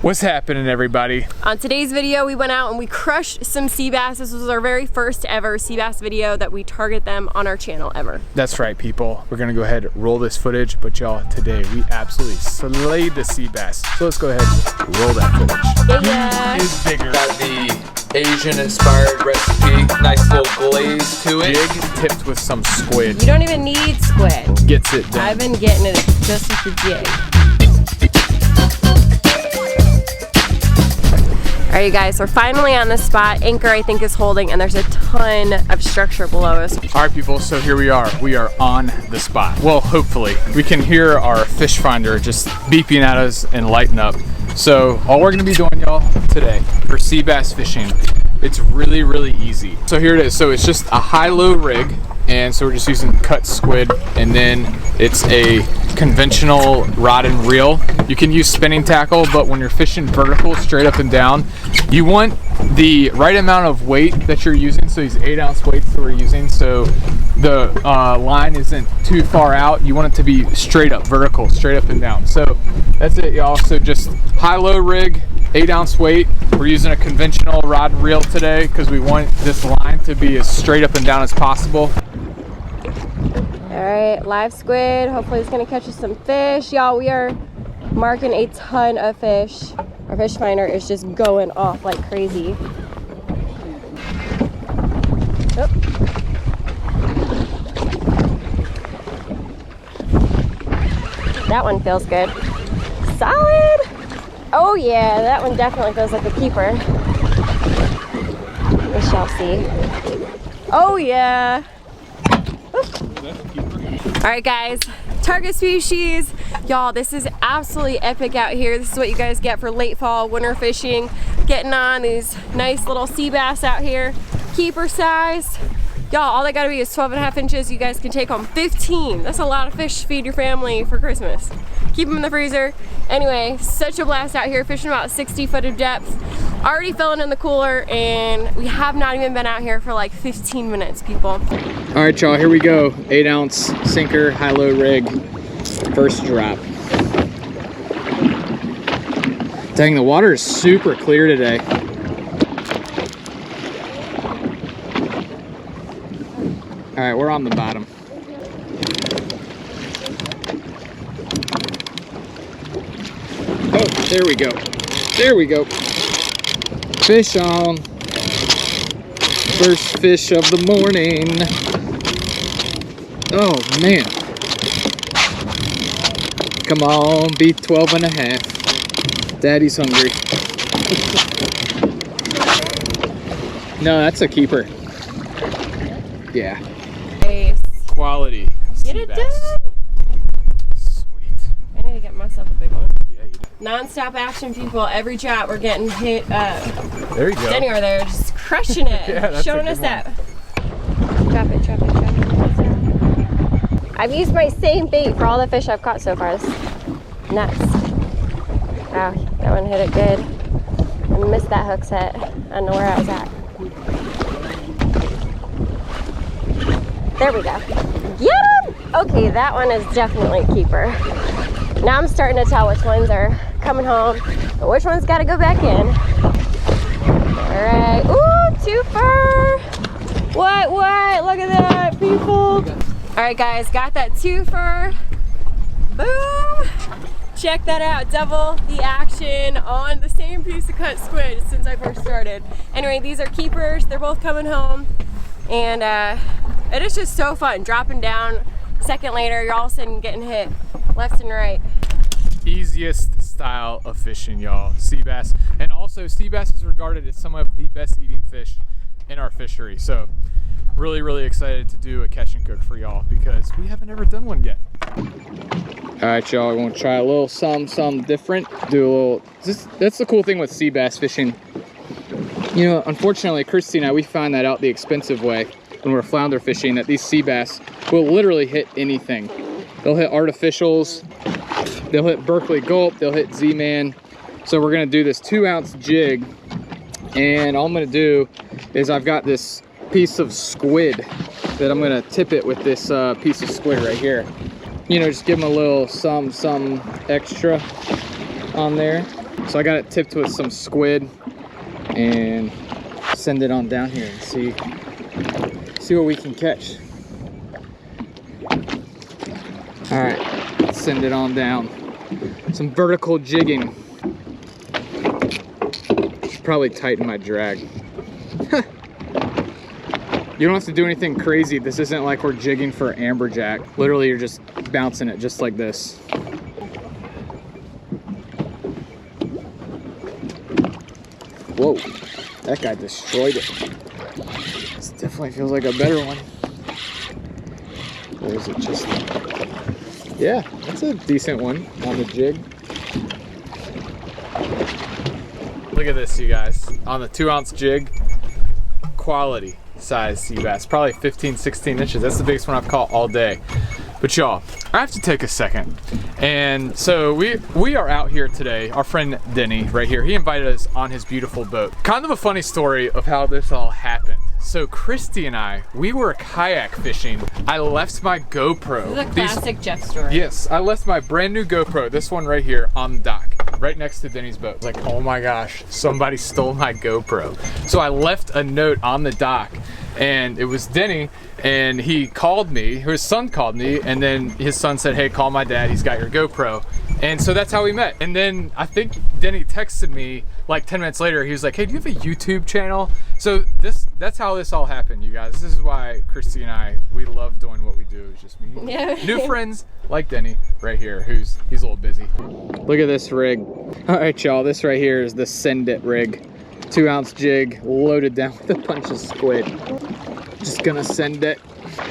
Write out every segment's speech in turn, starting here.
What's happening, everybody? On today's video, we went out and we crushed some sea bass. This was our very first ever sea bass video that we target them on our channel ever. That's right, people. We're gonna go ahead and roll this footage, but y'all, today we absolutely slayed the sea bass. So let's go ahead and roll that footage. Yeah. Who is bigger? Got the Asian-inspired recipe. Nice little glaze to it. Jig tipped with some squid. You don't even need squid. Gets it done. I've been getting it just with the jig. All right, you guys, we're finally on this spot. Anchor, I think, is holding, and there's a ton of structure below us. All right, people, so here we are. We are on the spot. Well, hopefully. We can hear our fish finder just beeping at us and lighting up. So all we're gonna be doing, y'all, today for sea bass fishing, it's really, really easy. So here it is. So it's just a high-low rig, and so we're just using cut squid, and then it's a conventional rod and reel. You can use spinning tackle, but when you're fishing vertical, straight up and down, you want the right amount of weight that you're using. So these 8-ounce weights that we're using, so the line isn't too far out. You want it to be straight up, vertical, straight up and down. So that's it, y'all. So just high-low rig, 8-ounce weight. We're using a conventional rod and reel today because we want this line to be as straight up and down as possible. All right, live squid. Hopefully it's gonna catch us some fish. Y'all, we are marking a ton of fish. Our fish finder is just going off like crazy. Oh. That one feels good. Solid. Oh yeah, that one definitely feels like a keeper. We shall see. Oh yeah. All right, guys, target species. Y'all, this is absolutely epic out here. This is what you guys get for late fall winter fishing. Getting on these nice little sea bass out here, keeper size. Y'all, all they gotta be is 12.5 inches. You guys can take home 15. That's a lot of fish to feed your family for Christmas. Keep them in the freezer. Anyway, such a blast out here, fishing about 60 foot of depth. Already filling in the cooler, and we have not even been out here for like 15 minutes, people. All right, y'all, here we go. 8-ounce sinker, high-low rig, first drop. Dang, the water is super clear today. All right, we're on the bottom. Oh, there we go. There we go. Fish on. First fish of the morning. Oh, man. Come on, be 12.5. Daddy's hungry. No, that's a keeper. Yeah. Nice. Quality. Get it done. Sweet. I need to get myself a big one. Yeah, you do. Non-stop action, people. Every drop we're getting hit. There you go. Denny over there just crushing it. Yeah, that's showing a us good that. Drop it, drop it, drop it. I've used my same bait for all the fish I've caught so far. This is nuts. Wow, that one hit it good. I missed that hook set. I don't know where I was at. There we go. Get him! Okay, that one is definitely a keeper. Now I'm starting to tell which ones are coming home, but which one's got to go back in. All right. Ooh, twofer! What? Look at that, people. All right, guys, got that twofer. Boom! Check that out. Double the action on the same piece of cut squid since I first started. Anyway, these are keepers. They're both coming home, and it is just so fun dropping down. A second later, you're all of a sudden getting hit left and right. Easiest style of fishing, y'all. Sea bass. And also, sea bass is regarded as some of the best eating fish in our fishery. So really, really excited to do a catch and cook for y'all because we haven't ever done one yet. All right, y'all, we're gonna try a little something different. Do a little, that's the cool thing with sea bass fishing. You know, unfortunately, Christy and I, we find that out the expensive way when we're flounder fishing, that these sea bass will literally hit anything. They'll hit artificials, they'll hit Berkeley Gulp, they'll hit Z-Man. So we're gonna do this 2-ounce jig, and all I'm gonna do is I've got this piece of squid that I'm gonna tip it with this piece of squid right here. You know, just give them a little some extra on there. So I got it tipped with some squid and send it on down here and see what we can catch. All right, let's send it on down. Some vertical jigging. Should probably tighten my drag. You don't have to do anything crazy. This isn't like we're jigging for amberjack. Literally, you're just bouncing it just like this. Whoa, that guy destroyed it. This definitely feels like a better one. Or is it just... Yeah, that's a decent one on the jig. Look at this, you guys. On the 2-ounce jig, quality size sea bass, probably 15, 16 inches. That's the biggest one I've caught all day. But y'all, I have to take a second. And so we are out here today. Our friend Denny right here, he invited us on his beautiful boat. Kind of a funny story of how this all happened. So Christy and I, we were kayak fishing. I left my GoPro. This is a classic Jeff story. Yes, I left my brand new GoPro, this one right here, on the dock, right next to Denny's boat. Like, oh my gosh, somebody stole my GoPro. So I left a note on the dock, and it was Denny, and he called me, his son called me, and then his son said, hey, call my dad, he's got your GoPro. And so that's how we met. And then I think Denny texted me like 10 minutes later. He was like, hey, do you have a YouTube channel? So that's how this all happened, you guys. This is why Christy and I, we love doing what we do. It's just me. Yeah. New friends like Denny right here, he's a little busy. Look at this rig. All right, y'all, this right here is the Send It rig. 2-ounce jig loaded down with a bunch of squid. Just gonna send it.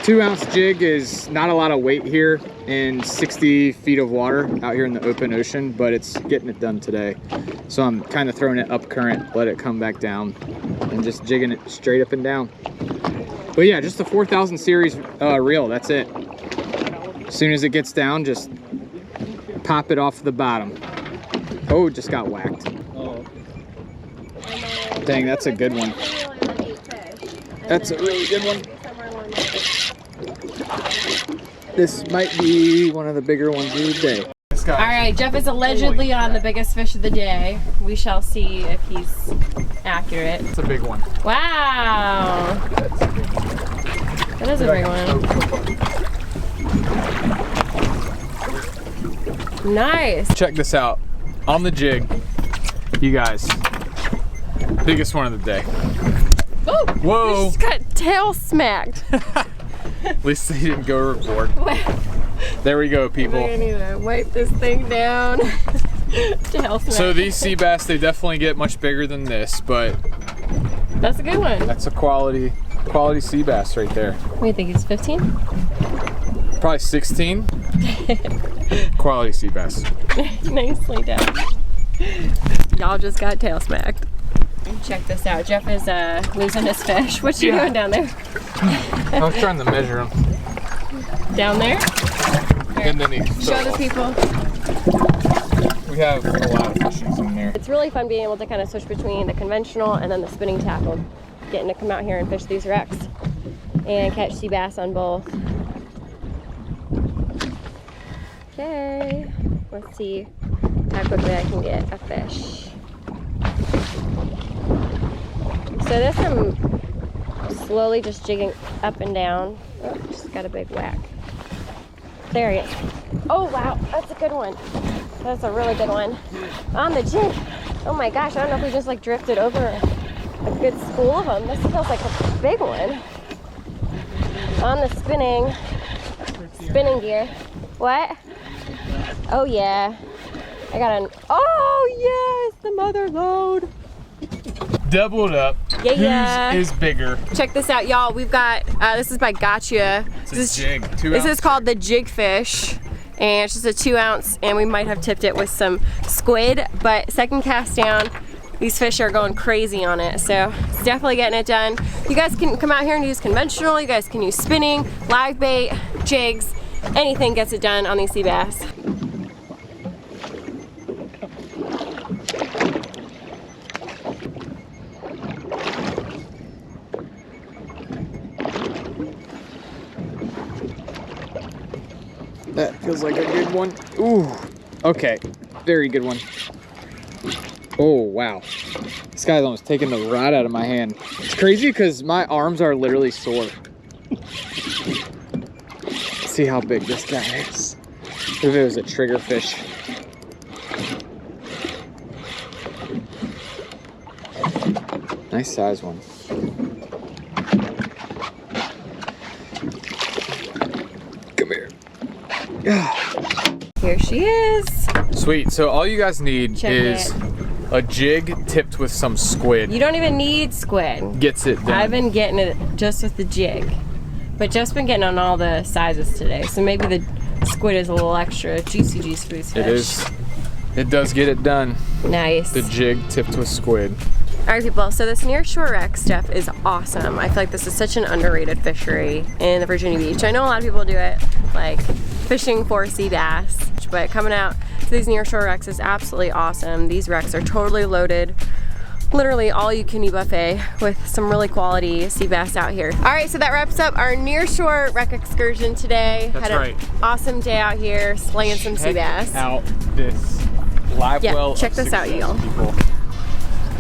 2-ounce jig is not a lot of weight here in 60 feet of water out here in the open ocean, but it's getting it done today. So I'm kind of throwing it up current, let it come back down, and just jigging it straight up and down. But yeah, just a 4000 series reel, that's it. As soon as it gets down, just pop it off the bottom. Oh, just got whacked. Dang, that's a good one. That's a really good one. This might be one of the bigger ones of the day. All right, Jeff is allegedly on the biggest fish of the day. We shall see if he's accurate. It's a big one. Wow. That is a big one. Nice. Check this out. On the jig, you guys. Biggest one of the day. Oh, whoa. Just got tail smacked. At least they didn't go overboard. There we go, people. I need to wipe this thing down. Tail smacked. So these sea bass, they definitely get much bigger than this, but that's a good one. That's a quality sea bass right there. What do you think, he's 15? Probably 16. Quality sea bass. Nicely done. Y'all just got tail smacked. Check this out. Jeff is losing his fish. What you doing down there? I was trying to measure him. Down there? And then show the people. We have a lot of fishies in there. It's really fun being able to kind of switch between the conventional and then the spinning tackle. Getting to come out here and fish these wrecks and catch sea bass on both. Okay, let's see how quickly I can get a fish. So this I'm slowly just jigging up and down. Oh, just got a big whack. There he is. Oh wow, that's a good one. That's a really good one. On the jig. Oh my gosh, I don't know if we just like drifted over a good school of them. This feels like a big one. On the spinning gear. What? Oh yeah. I got an, oh yes, the mother load. Doubled up. Yeah. Whose is bigger? Check this out, y'all. We've got, this is by Gotcha. It's a jig, 2-ounce. This is called the Jig Fish. And it's just a 2-ounce, and we might have tipped it with some squid, but second cast down, these fish are going crazy on it. So it's definitely getting it done. You guys can come out here and use conventional. You guys can use spinning, live bait, jigs, anything gets it done on these sea bass. That feels like a good one. Ooh, okay, very good one. Oh, wow. This guy's almost taking the rod out of my hand. It's crazy because my arms are literally sore. See how big this guy is. If it was a trigger fish. Nice size one. Come here. Here she is. Sweet. So all you guys need is a jig tipped with some squid. You don't even need squid. Gets it done. I've been getting it just with the jig. But Jeff's been getting on all the sizes today. So maybe the squid is a little extra juicy for these fish. It is. It does get it done. Nice. The jig tipped with squid. All right, people, so this nearshore wreck stuff is awesome. I feel like this is such an underrated fishery in the Virginia Beach. I know a lot of people do it, like fishing for sea bass, but coming out to these nearshore wrecks is absolutely awesome. These wrecks are totally loaded. Literally all you can eat buffet with some really quality sea bass out here. All right, so that wraps up our nearshore wreck excursion today. That's right. Had an awesome day out here slaying some sea bass. Check out this live well. Check this out, y'all.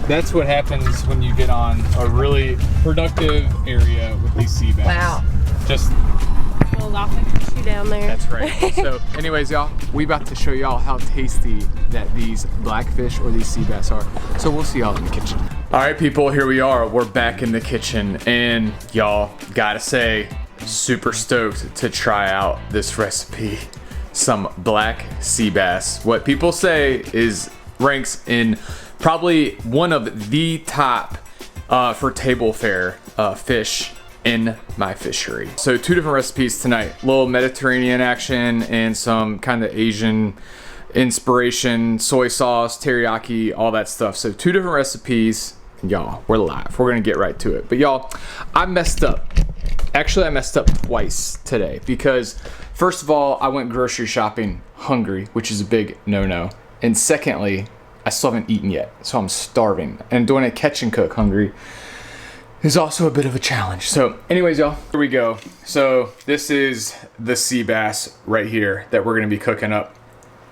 That's what happens when you get on a really productive area with these sea bass. Wow. Just We'll laugh at you down there. That's right. So anyways, y'all, we about to show y'all how tasty that these blackfish or these sea bass are. So we'll see y'all in the kitchen. All right, people, here we are. We're back in the kitchen, and y'all, gotta say, super stoked to try out this recipe. Some black sea bass. What people say is ranks in probably one of the top for table fare fish in my fishery. So 2 different recipes tonight. A little Mediterranean action and some kind of Asian inspiration, soy sauce, teriyaki, all that stuff. So 2 different recipes. Y'all, we're live. We're gonna get right to it. But y'all, I messed up. Actually, I messed up twice today because first of all, I went grocery shopping hungry, which is a big no-no. And secondly, I still haven't eaten yet, so I'm starving. And doing a catch and cook hungry is also a bit of a challenge. So anyways, y'all, here we go. So this is the sea bass right here that we're gonna be cooking up.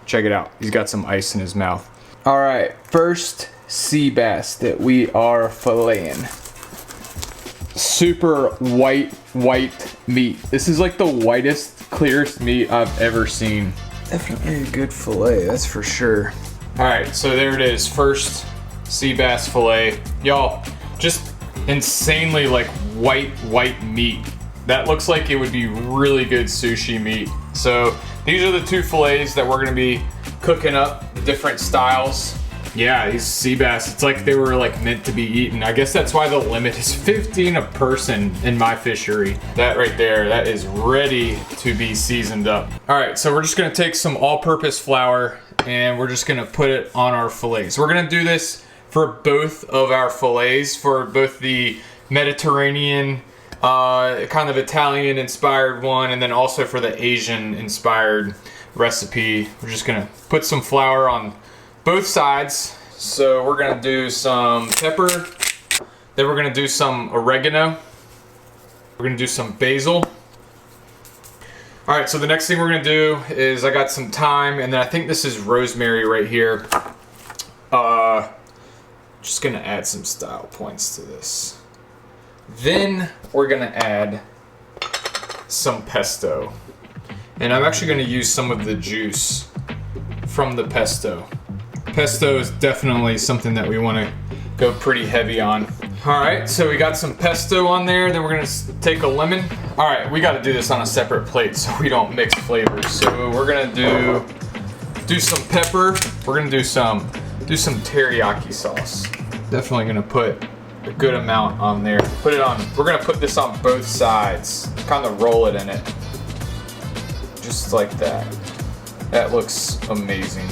Check it out. He's got some ice in his mouth. All right, first sea bass that we are filleting. Super white meat. This is like the whitest, clearest meat I've ever seen. Definitely a good fillet, that's for sure. All right, so there it is. First sea bass fillet. Y'all, just insanely like white meat. That looks like it would be really good sushi meat. So these are the 2 fillets that we're gonna be cooking up, different styles. Yeah, these sea bass, it's like they were like meant to be eaten. I guess that's why the limit is 15 a person in my fishery. That right there, that is ready to be seasoned up. All right, so we're just gonna take some all-purpose flour and we're just gonna put it on our fillets. We're gonna do this for both of our fillets, for both the Mediterranean, kind of Italian inspired one, and then also for the Asian inspired recipe. We're just gonna put some flour on both sides. So we're gonna do some pepper, then we're gonna do some oregano, we're gonna do some basil. All right, so the next thing we're gonna do is I got some thyme, and then I think this is rosemary right here. Just gonna add some style points to this. Then we're gonna add some pesto. And I'm actually gonna use some of the juice from the pesto. Pesto is definitely something that we wanna go pretty heavy on. All right, so we got some pesto on there, then we're gonna take a lemon. All right, we gotta do this on a separate plate so we don't mix flavors. So we're gonna do some pepper. We're gonna do some teriyaki sauce. Definitely gonna put a good amount on there. Put it on, we're gonna put this on both sides, kind of roll it in it. Just like that. That looks amazing.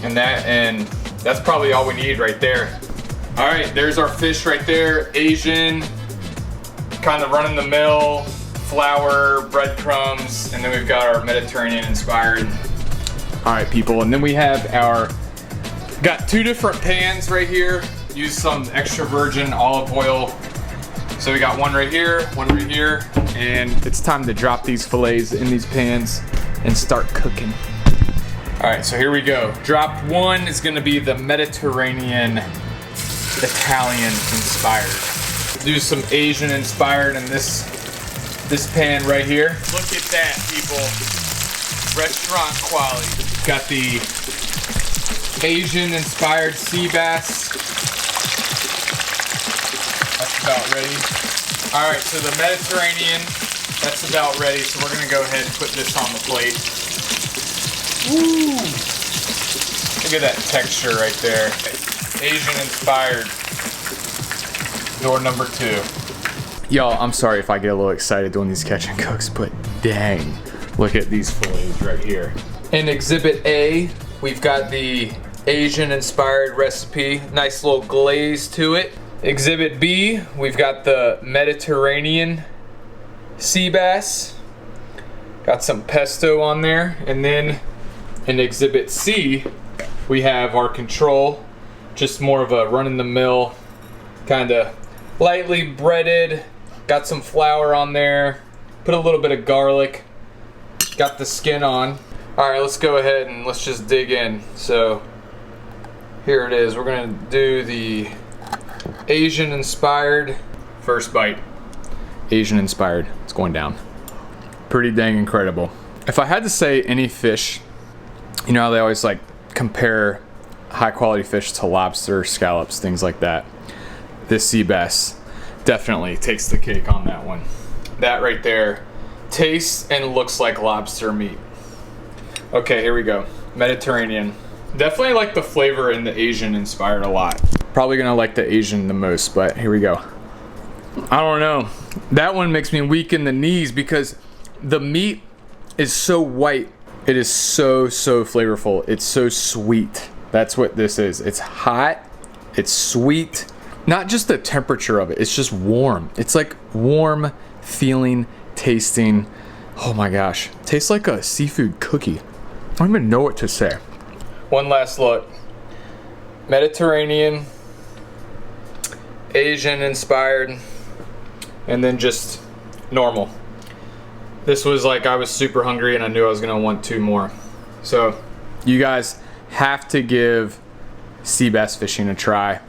And that's probably all we need right there. All right, there's our fish right there. Asian, kind of run-of-the-mill, flour, breadcrumbs, and then we've got our Mediterranean inspired. All right, people, and then we have got 2 different pans right here. Use some extra virgin olive oil. So we got one right here, and it's time to drop these fillets in these pans and start cooking. All right, so here we go. Drop one is gonna be the Mediterranean, Italian inspired. Do some Asian inspired in this pan right here. Look at that, people. Restaurant quality. Got the Asian inspired sea bass. That's about ready. All right, so the Mediterranean, that's about ready. So we're gonna go ahead and put this on the plate. Woo! Look at that texture right there. Asian inspired. Door number 2. Y'all, I'm sorry if I get a little excited doing these catch and cooks, but dang, look at these fillets right here. In Exhibit A, we've got the Asian inspired recipe. Nice little glaze to it. Exhibit B, we've got the Mediterranean sea bass. Got some pesto on there. And then in Exhibit C, we have our control. Just more of a run-in-the-mill, kind of lightly breaded. Got some flour on there. Put a little bit of garlic. Got the skin on. All right, let's go ahead and let's just dig in. So here it is. We're gonna do the Asian inspired. First bite. Asian inspired. It's going down. Pretty dang incredible. If I had to say any fish, you know how they always like compare high quality fish to lobster, scallops, things like that. This sea bass definitely takes the cake on that one. That right there tastes and looks like lobster meat. Okay, here we go. Mediterranean. Definitely like the flavor in the Asian inspired a lot. Probably gonna like the Asian the most, but here we go. I don't know. That one makes me weak in the knees because the meat is so white. It is so flavorful. It's so sweet. That's what this is. It's hot. It's sweet. Not just the temperature of it. It's just warm. It's like warm feeling, tasting. Oh my gosh. Tastes like a seafood cookie. I don't even know what to say. One last look. Mediterranean, Asian inspired, and then just normal. This was like I was super hungry and I knew I was gonna want 2 more. So you guys have to give sea bass fishing a try.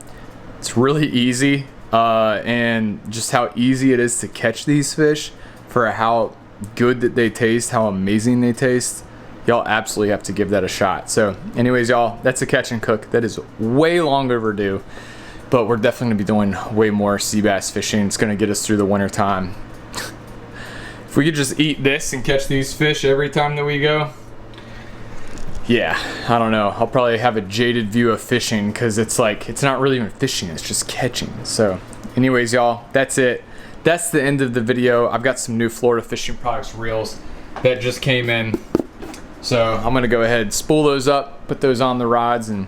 It's really easy, and just how easy it is to catch these fish for how good that they taste, how amazing they taste. Y'all absolutely have to give that a shot. So anyways, y'all, that's a catch and cook. That is way long overdue, but we're definitely gonna be doing way more sea bass fishing. It's gonna get us through the winter time. If we could just eat this and catch these fish every time that we go, yeah, I don't know. I'll probably have a jaded view of fishing because it's like, it's not really even fishing, it's just catching. So anyways, y'all, that's it. That's the end of the video. I've got some new Florida Fishing Products reels that just came in. So I'm gonna go ahead, spool those up, put those on the rods, and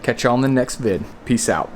catch y'all in the next vid. Peace out.